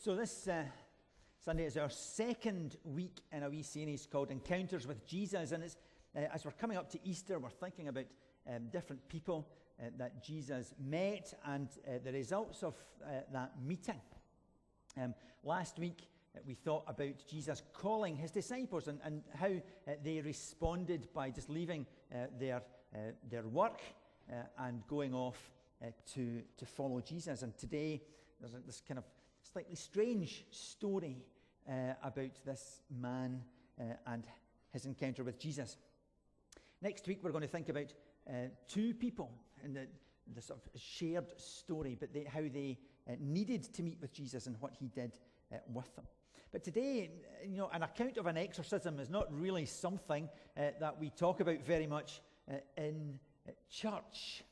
So this Sunday is our second week in a wee series called Encounters with Jesus, and it's, as we're coming up to Easter, we're thinking about different people that Jesus met and the results of that meeting. Last week we thought about Jesus calling his disciples and how they responded by just leaving their work and going off to follow Jesus. And today there's this kind of slightly strange story about this man and his encounter with Jesus. Next week we're going to think about two people in the sort of shared story, but how they needed to meet with Jesus and what he did with them. But today, an account of an exorcism is not really something that we talk about very much in church,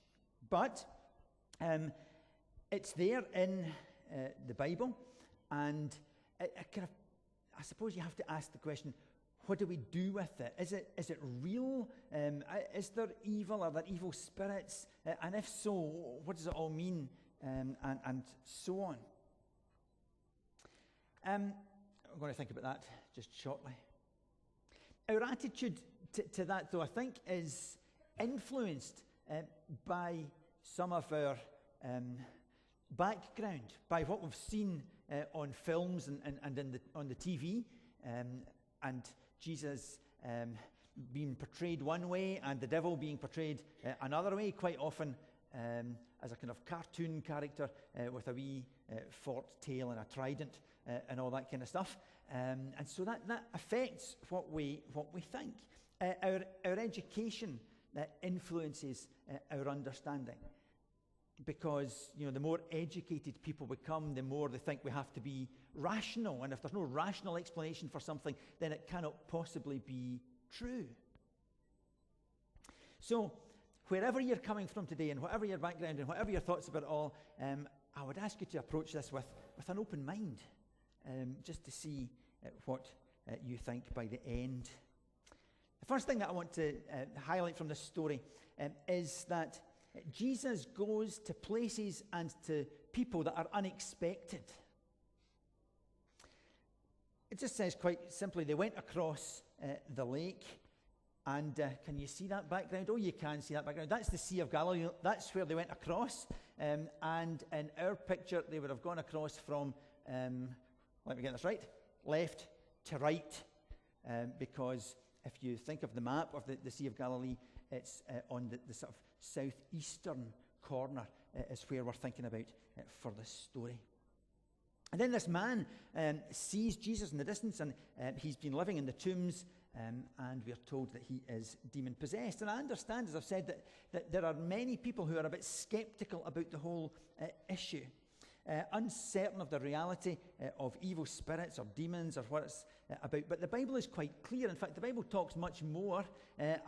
but it's there in the Bible, and I suppose you have to ask the question: what do we do with it? Is it real? Is there evil? Are there evil spirits? And if so, what does it all mean? And so on. I'm going to think about that just shortly. Our attitude to that, though, I think is influenced by some of our background, by what we've seen on films and on the TV, and Jesus being portrayed one way and the devil being portrayed another way, quite often as a kind of cartoon character with a wee forked tail and a trident and all that kind of stuff. And so that affects what we think. Our education influences our understanding. Because, the more educated people become, the more they think we have to be rational. And if there's no rational explanation for something, then it cannot possibly be true. So, wherever you're coming from today, and whatever your background, and whatever your thoughts about it all, I would ask you to approach this with an open mind, just to see what you think by the end. The first thing that I want to highlight from this story is that Jesus goes to places and to people that are unexpected. It just says quite simply, they went across the lake, and can you see that background? Oh, you can see that background. That's the Sea of Galilee. That's where they went across. And in our picture, they would have gone across from, let me get this right, left to right, because if you think of the map of the Sea of Galilee, it's on the sort of southeastern corner is where we're thinking about for this story. And then this man sees Jesus in the distance, and he's been living in the tombs, and we're told that he is demon-possessed. And I understand, as I've said, that there are many people who are a bit skeptical about the whole issue, uncertain of the reality of evil spirits or demons or what it's about. But the Bible is quite clear. In fact, the Bible talks much more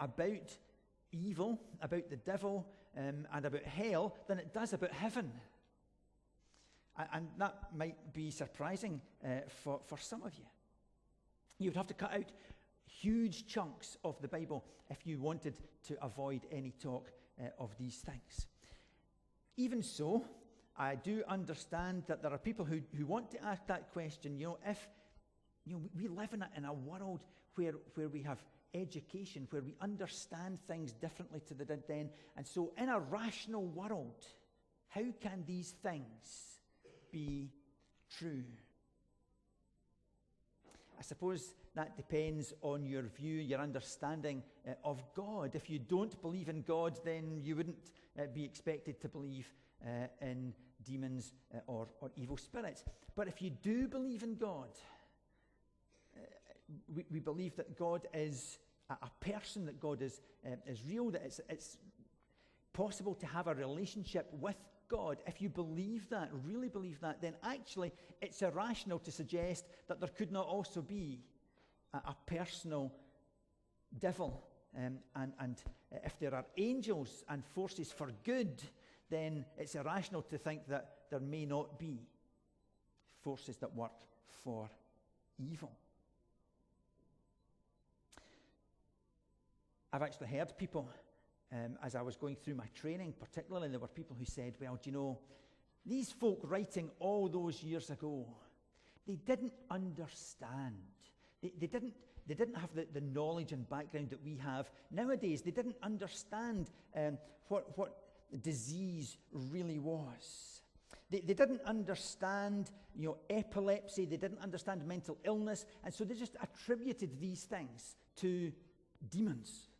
about evil, about the devil, and about hell than it does about heaven. And that might be surprising for some of you. You would have to cut out huge chunks of the Bible if you wanted to avoid any talk of these things. Even so, I do understand that there are people who want to ask that question. If we live in a world where we have education, where we understand things differently to the did then, and so in a rational world, how can these things be true? I suppose that depends on your view, your understanding of God. If you don't believe in God, then you wouldn't be expected to believe in demons or evil spirits. But if you do believe in God, we believe that God is a person, that God is real, that it's possible to have a relationship with God. If you believe that, really believe that, then actually it's irrational to suggest that there could not also be a personal devil. And if there are angels and forces for good, then it's irrational to think that there may not be forces that work for evil. I've actually heard people, as I was going through my training, particularly, there were people who said, well, these folk writing all those years ago, they didn't understand. They didn't have the knowledge and background that we have nowadays. They didn't understand what disease really was. They didn't understand, epilepsy. They didn't understand mental illness. And so they just attributed these things to demons.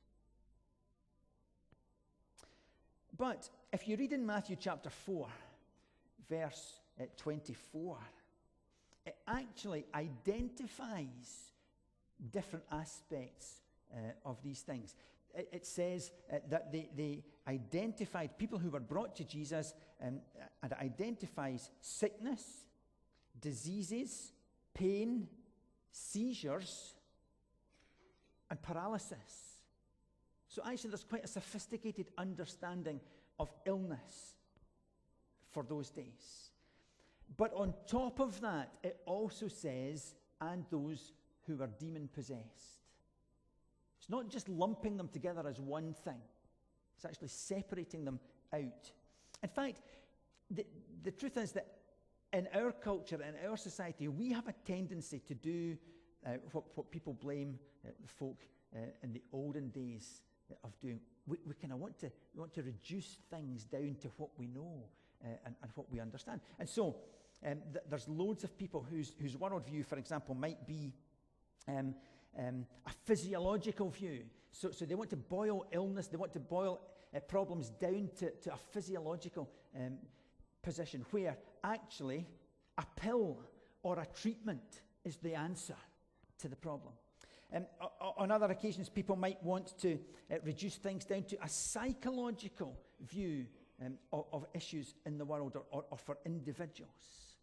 But if you read in Matthew chapter 4, verse 24, it actually identifies different aspects of these things. It says that they identified people who were brought to Jesus, and it identifies sickness, diseases, pain, seizures, and paralysis. So actually there's quite a sophisticated understanding of illness for those days. But on top of that, it also says, and those who were demon-possessed. It's not just lumping them together as one thing. It's actually separating them out. In fact, the truth is that in our culture, in our society, we have a tendency to do what people blame the folk in the olden days of doing. We kind of want to reduce things down to what we know and what we understand. And so there's loads of people whose worldview, for example, might be a physiological view. So they want to boil illness, they want to boil problems down to a physiological position, where actually a pill or a treatment is the answer to the problem. On other occasions, people might want to reduce things down to a psychological view of issues in the world or for individuals.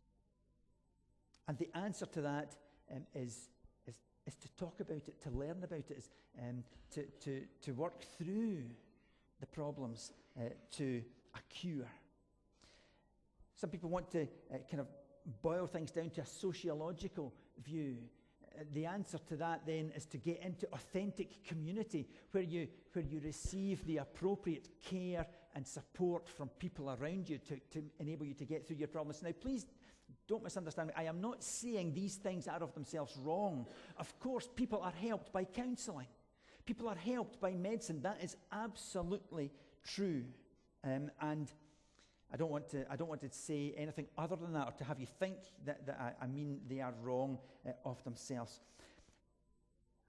And the answer to that is to talk about it, to learn about it, is to work through the problems to a cure. Some people want to kind of boil things down to a sociological view. The answer to that then is to get into authentic community where you receive the appropriate care and support from people around you to enable you to get through your problems. Now, please don't misunderstand me. I am not saying these things are of themselves wrong. Of course, people are helped by counseling. People are helped by medicine. That is absolutely true. And I don't want to say anything other than that, or to have you think that I mean they are wrong of themselves.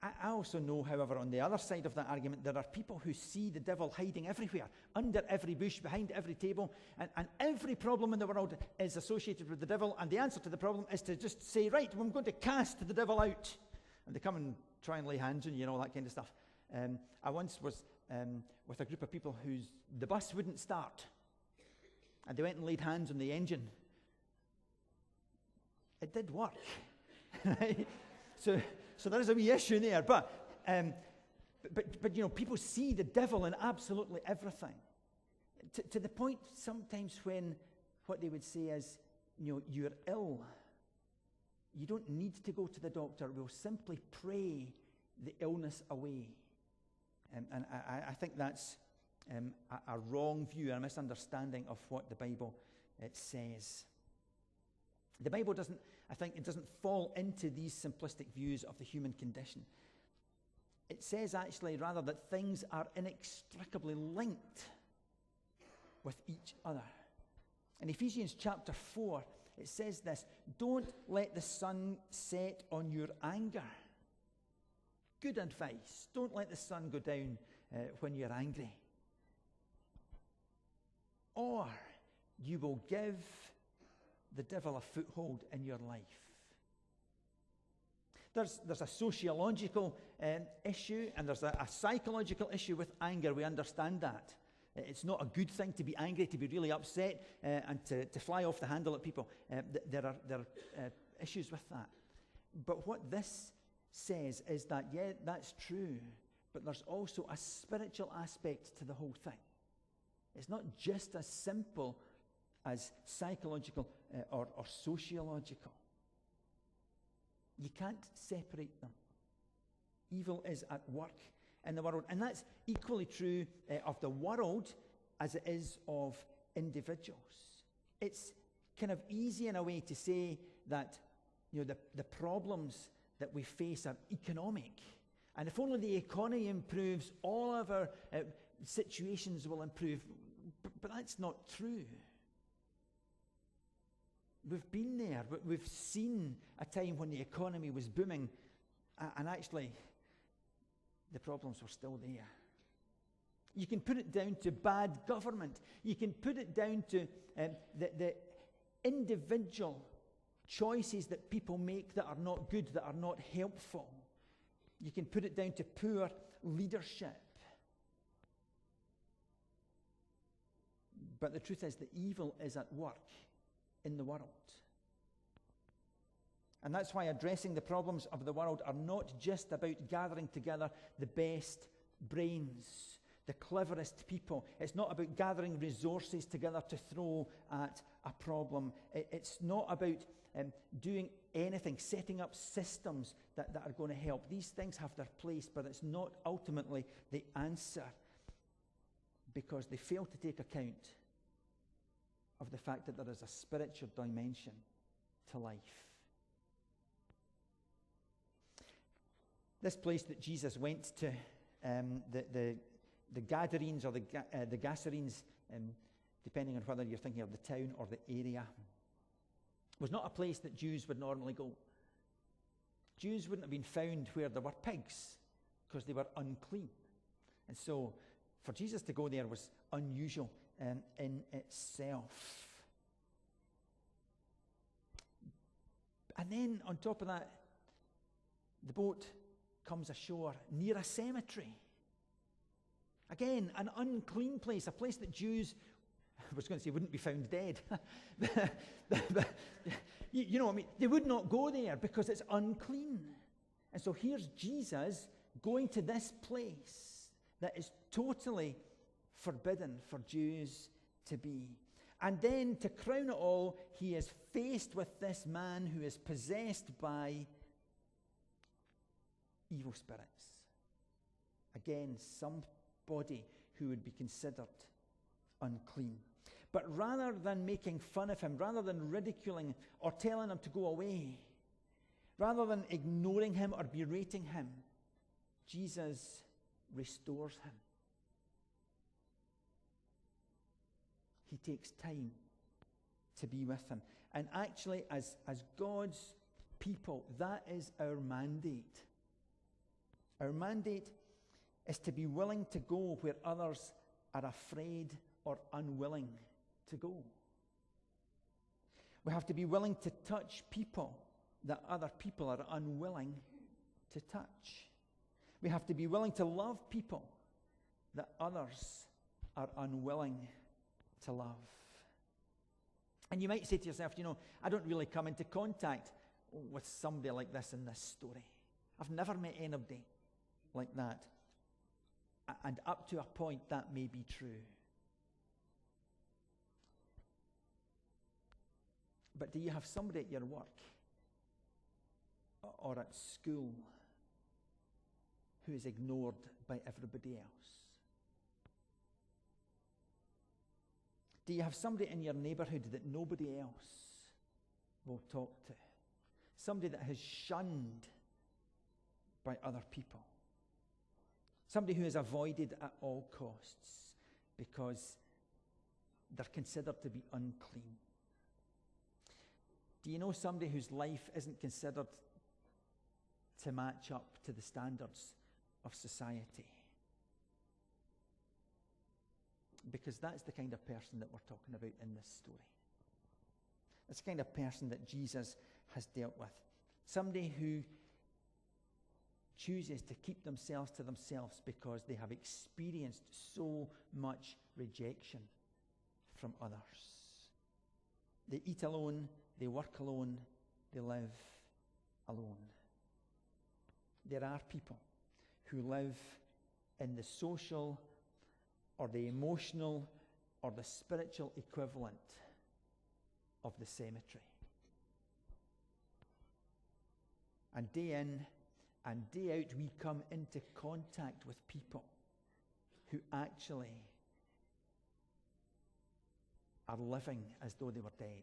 I also know, however, on the other side of that argument, there are people who see the devil hiding everywhere, under every bush, behind every table, and every problem in the world is associated with the devil, and the answer to the problem is to just say, right, I'm going to cast the devil out. And they come and try and lay hands on you and all that kind of stuff. I once was with a group of people the bus wouldn't start. And they went and laid hands on the engine. It did work. Right? So there is a wee issue there. But people see the devil in absolutely everything. To the point sometimes when what they would say is, you're ill. You don't need to go to the doctor. We'll simply pray the illness away. And I think that's a wrong view, a misunderstanding of what the Bible says. The Bible doesn't fall into these simplistic views of the human condition. It says actually rather that things are inextricably linked with each other. In Ephesians chapter 4, it says this: don't let the sun set on your anger. Good advice. Don't let the sun go down when you're angry. Or you will give the devil a foothold in your life. There's a sociological issue and there's a psychological issue with anger. We understand that. It's not a good thing to be angry, to be really upset, and to fly off the handle at people. There are issues with that. But what this says is that, yeah, that's true, but there's also a spiritual aspect to the whole thing. It's not just as simple as psychological or sociological. You can't separate them. Evil is at work in the world. And that's equally true of the world as it is of individuals. It's kind of easy in a way to say that the problems that we face are economic. And if only the economy improves, all of our situations will improve. But that's not true. We've been there. We've seen a time when the economy was booming, and actually the problems were still there. You can put it down to bad government. You can put it down to the individual choices that people make that are not good, that are not helpful. You can put it down to poor leadership. But the truth is that evil is at work in the world. And that's why addressing the problems of the world are not just about gathering together the best brains, the cleverest people. It's not about gathering resources together to throw at a problem. It's not about doing anything, setting up systems that are going to help. These things have their place, but it's not ultimately the answer, because they fail to take account of the fact that there is a spiritual dimension to life. This place that Jesus went to, the Gadarenes or the Gadarenes, depending on whether you're thinking of the town or the area, was not a place that Jews would normally go. Jews wouldn't have been found where there were pigs because they were unclean. And so for Jesus to go there was unusual in itself. And then on top of that, the boat comes ashore near a cemetery. Again, an unclean place, a place that Jews, I was going to say, wouldn't be found dead. You know what I mean? They would not go there because it's unclean. And so here's Jesus going to this place that is totally forbidden for Jews to be. And then to crown it all, he is faced with this man who is possessed by evil spirits. Again, somebody who would be considered unclean. But rather than making fun of him, rather than ridiculing or telling him to go away, rather than ignoring him or berating him, Jesus restores him. He takes time to be with him. And actually, as God's people, that is our mandate. Our mandate is to be willing to go where others are afraid or unwilling to go. We have to be willing to touch people that other people are unwilling to touch. We have to be willing to love people that others are unwilling to love. And you might say to yourself, I don't really come into contact with somebody like this in this story. I've never met anybody like that. And up to a point, that may be true. But do you have somebody at your work or at school who is ignored by everybody else? Do you have somebody in your neighborhood that nobody else will talk to? Somebody that is shunned by other people? Somebody who is avoided at all costs because they're considered to be unclean? Do you know somebody whose life isn't considered to match up to the standards of society? Because that's the kind of person that we're talking about in this story. That's the kind of person that Jesus has dealt with. Somebody who chooses to keep themselves to themselves because they have experienced so much rejection from others. They eat alone, they work alone, they live alone. There are people who live in the social or the emotional or the spiritual equivalent of the cemetery. And day in and day out, we come into contact with people who actually are living as though they were dead.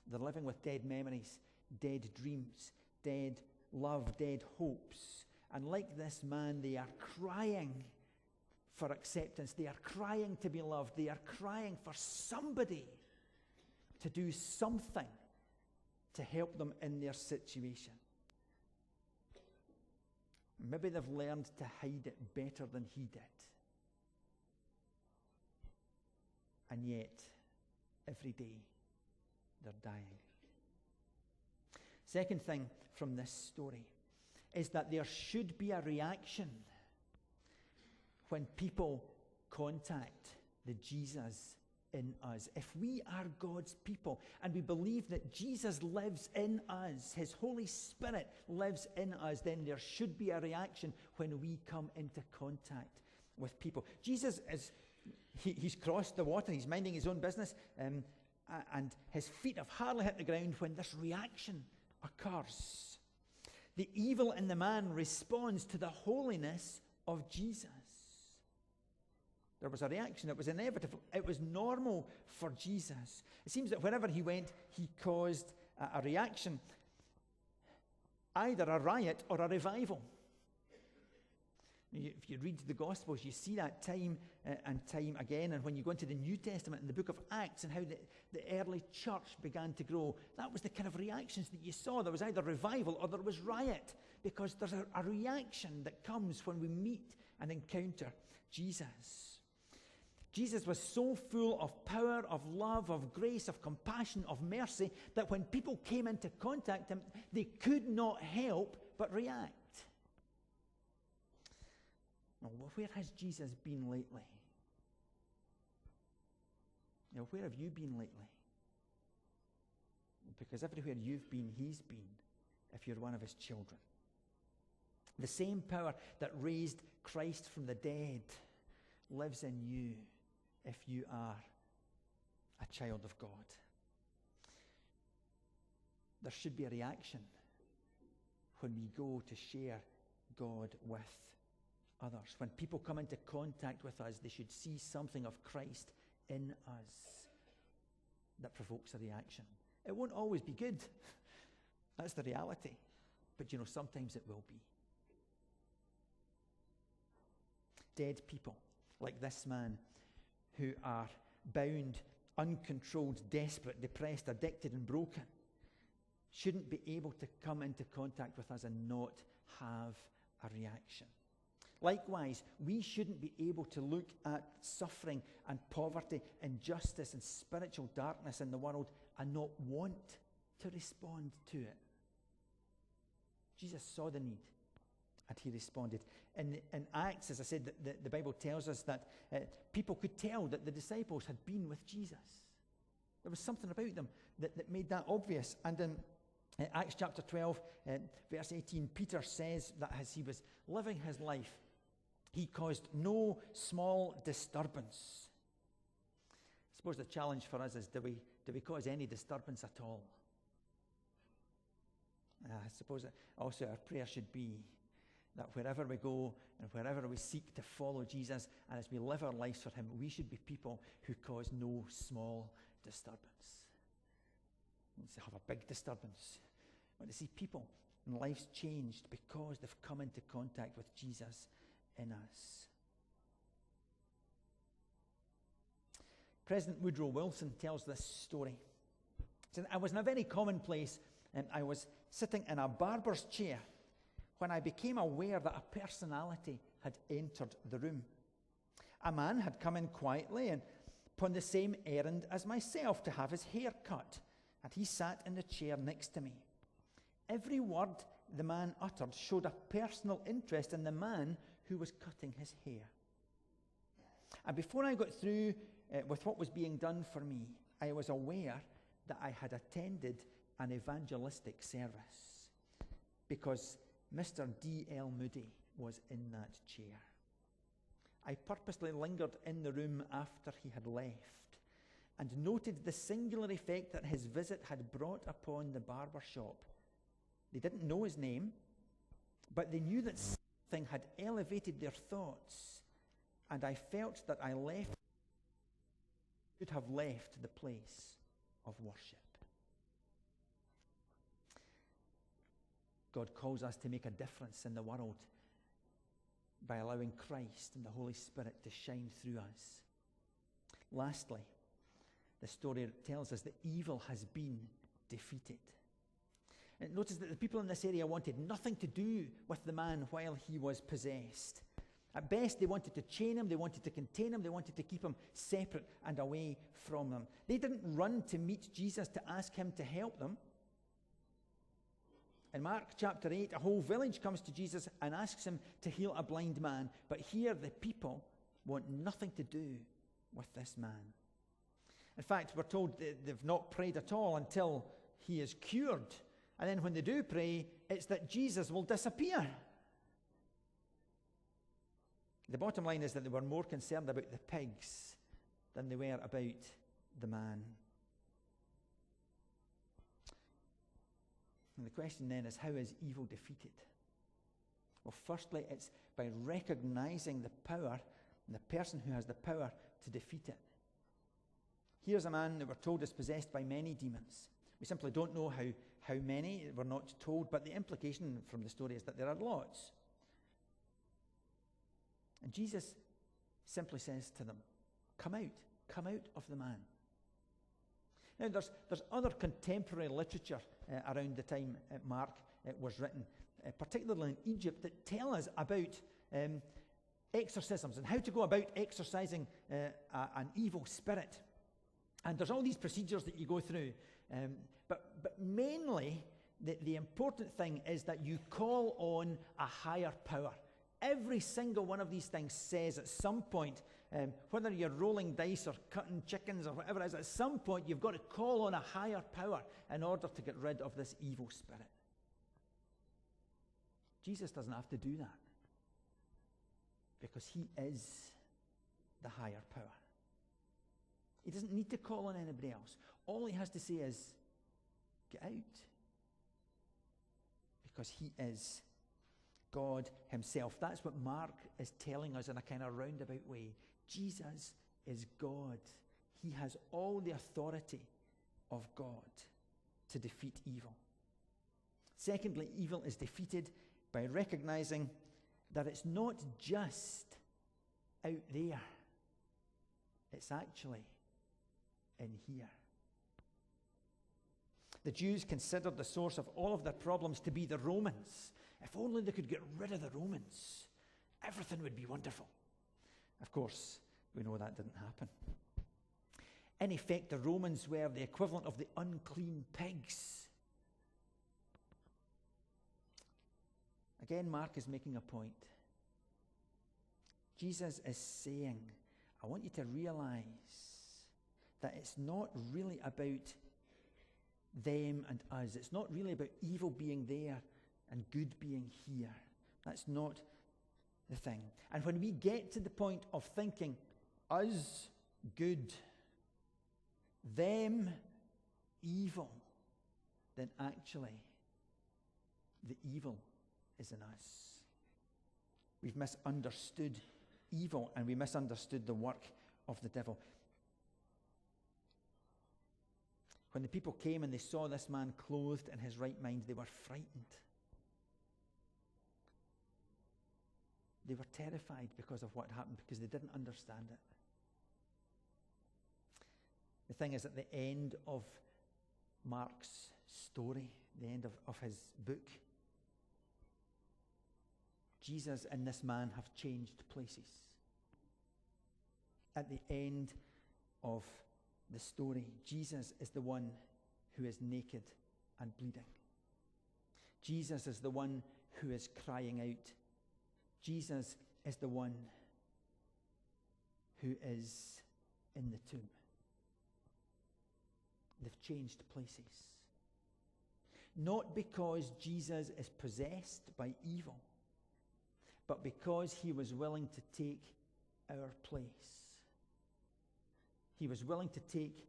They're living with dead memories, dead dreams, dead love, dead hopes. And like this man, they are crying for acceptance. They are crying to be loved. They are crying for somebody to do something to help them in their situation. Maybe they've learned to hide it better than he did. And yet, every day, they're dying. Second thing from this story is that there should be a reaction when people contact the Jesus in us. If we are God's people and we believe that Jesus lives in us, his Holy Spirit lives in us, then there should be a reaction when we come into contact with people. Jesus he's crossed the water, he's minding his own business, and his feet have hardly hit the ground when this reaction occurs. The evil in the man responds to the holiness of Jesus. There was a reaction. It was inevitable. It was normal for Jesus. It seems that wherever he went, he caused a reaction, either a riot or a revival. If you read the Gospels, you see that time and time again. And when you go into the New Testament, in the book of Acts, and how the early church began to grow, that was the kind of reactions that you saw. There was either revival or there was riot, because there's a reaction that comes when we meet and encounter Jesus. Jesus was so full of power, of love, of grace, of compassion, of mercy, that when people came into contact with him, they could not help but react. Now, where has Jesus been lately? Now, where have you been lately? Because everywhere you've been, he's been, if you're one of his children. The same power that raised Christ from the dead lives in you if you are a child of God. There should be a reaction when we go to share God with others. When people come into contact with us, they should see something of Christ in us that provokes a reaction. It won't always be good. That's the reality. But sometimes it will be. Dead people, like this man, who are bound, uncontrolled, desperate, depressed, addicted, and broken, shouldn't be able to come into contact with us and not have a reaction. Likewise, we shouldn't be able to look at suffering and poverty, injustice and spiritual darkness in the world and not want to respond to it. Jesus saw the need and he responded. In Acts, as I said, the Bible tells us that people could tell that the disciples had been with Jesus. There was something about them that made that obvious. And in Acts chapter 12, verse 18, Peter says that as he was living his life, he caused no small disturbance. I suppose the challenge for us is, do we cause any disturbance at all? I suppose also our prayer should be that wherever we go and wherever we seek to follow Jesus, and as we live our lives for him, we should be people who cause no small disturbance. We want to have a big disturbance. We want to see people and lives changed because they've come into contact with Jesus in us. President Woodrow Wilson tells this story. He said, I was in a very common place, and I was sitting in a barber's chair when I became aware that a personality had entered the room. A man had come in quietly and upon the same errand as myself, to have his hair cut, and he sat in the chair next to me. Every word the man uttered showed a personal interest in the man who was cutting his hair. And before I got through with what was being done for me, I was aware that I had attended an evangelistic service, because Mr. D.L. Moody was in that chair. I purposely lingered in the room after he had left and noted the singular effect that his visit had brought upon the barber shop. They didn't know his name, but they knew that something had elevated their thoughts, and I felt that I should have left the place of worship. God calls us to make a difference in the world by allowing Christ and the Holy Spirit to shine through us. Lastly, the story tells us that evil has been defeated. And notice that the people in this area wanted nothing to do with the man while he was possessed. At best, they wanted to chain him, they wanted to contain him, they wanted to keep him separate and away from them. They didn't run to meet Jesus to ask him to help them. In Mark chapter 8, a whole village comes to Jesus and asks him to heal a blind man. But here the people want nothing to do with this man. In fact, we're told they've not prayed at all until he is cured. And then when they do pray, it's that Jesus will disappear. The bottom line is that they were more concerned about the pigs than they were about the man. And the question then is, how is evil defeated? Well, firstly, it's by recognizing the power and the person who has the power to defeat it. Here's a man that we're told is possessed by many demons. We simply don't know how many, we're not told, but the implication from the story is that there are lots. And Jesus simply says to them, come out of the man. Now, there's other contemporary literature around the time Mark was written, particularly in Egypt, that tell us about exorcisms and how to go about exorcising an evil spirit. And there's all these procedures that you go through. But mainly, the important thing is that you call on a higher power. Every single one of these things says at some point, whether you're rolling dice or cutting chickens or whatever it is, at some point you've got to call on a higher power in order to get rid of this evil spirit. Jesus doesn't have to do that because he is the higher power. He doesn't need to call on anybody else. All he has to say is, get out. Because he is God himself. That's what Mark is telling us in a kind of roundabout way. Jesus is God. He has all the authority of God to defeat evil. Secondly, evil is defeated by recognizing that it's not just out there. It's actually in here. The Jews considered the source of all of their problems to be the Romans. If only they could get rid of the Romans, everything would be wonderful. Of course, we know that didn't happen. In effect, the Romans were the equivalent of the unclean pigs. Again, Mark is making a point. Jesus is saying, I want you to realize that it's not really about them and us. It's not really about evil being there and good being here. That's not the thing. And when we get to the point of thinking, us good, them evil, then actually the evil is in us. We've misunderstood evil and we misunderstood the work of the devil. When the people came and they saw this man clothed in his right mind, they were frightened. They were terrified because of what happened, because they didn't understand it. The thing is, at the end of Mark's story, the end of his book, Jesus and this man have changed places. At the end of the story, Jesus is the one who is naked and bleeding. Jesus is the one who is crying out. Jesus is the one who is in the tomb. They've changed places. Not because Jesus is possessed by evil, but because he was willing to take our place. He was willing to take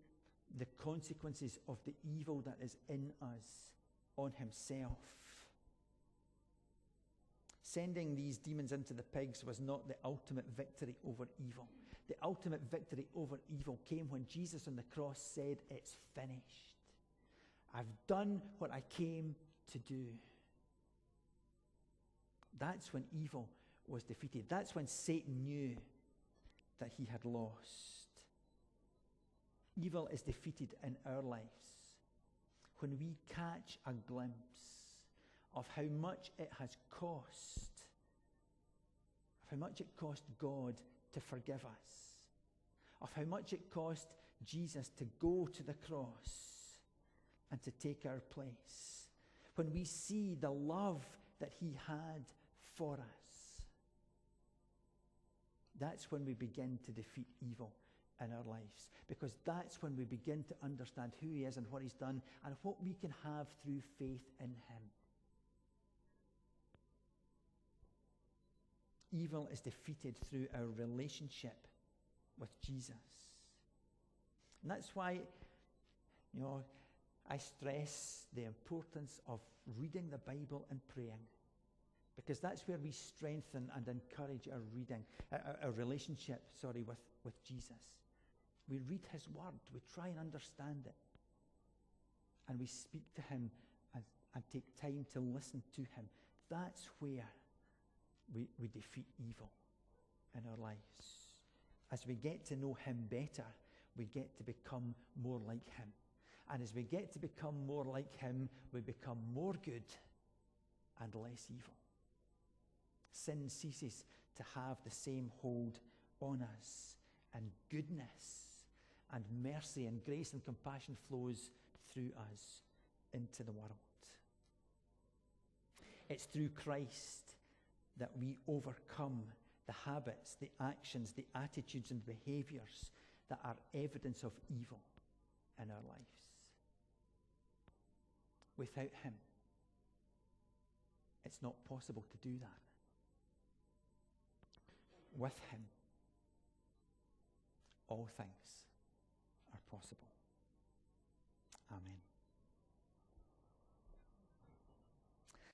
the consequences of the evil that is in us on himself. Sending these demons into the pigs was not the ultimate victory over evil. The ultimate victory over evil came when Jesus on the cross said, "It's finished. I've done what I came to do." That's when evil was defeated. That's when Satan knew that he had lost. Evil is defeated in our lives when we catch a glimpse of how much it has cost, of how much it cost God to forgive us, of how much it cost Jesus to go to the cross and to take our place. When we see the love that he had for us, that's when we begin to defeat evil in our lives, because that's when we begin to understand who he is and what he's done and what we can have through faith in him. Evil is defeated through our relationship with Jesus. And that's why, I stress the importance of reading the Bible and praying, because that's where we strengthen and encourage our reading, our relationship, with Jesus. We read his word, we try and understand it, and we speak to him and take time to listen to him. That's where we defeat evil in our lives. As we get to know him better, we get to become more like him. And as we get to become more like him, we become more good and less evil. Sin ceases to have the same hold on us, and goodness and mercy and grace and compassion flows through us into the world. It's through Christ that we overcome the habits, the actions, the attitudes and behaviors that are evidence of evil in our lives. Without him, it's not possible to do that. With him, all things are possible.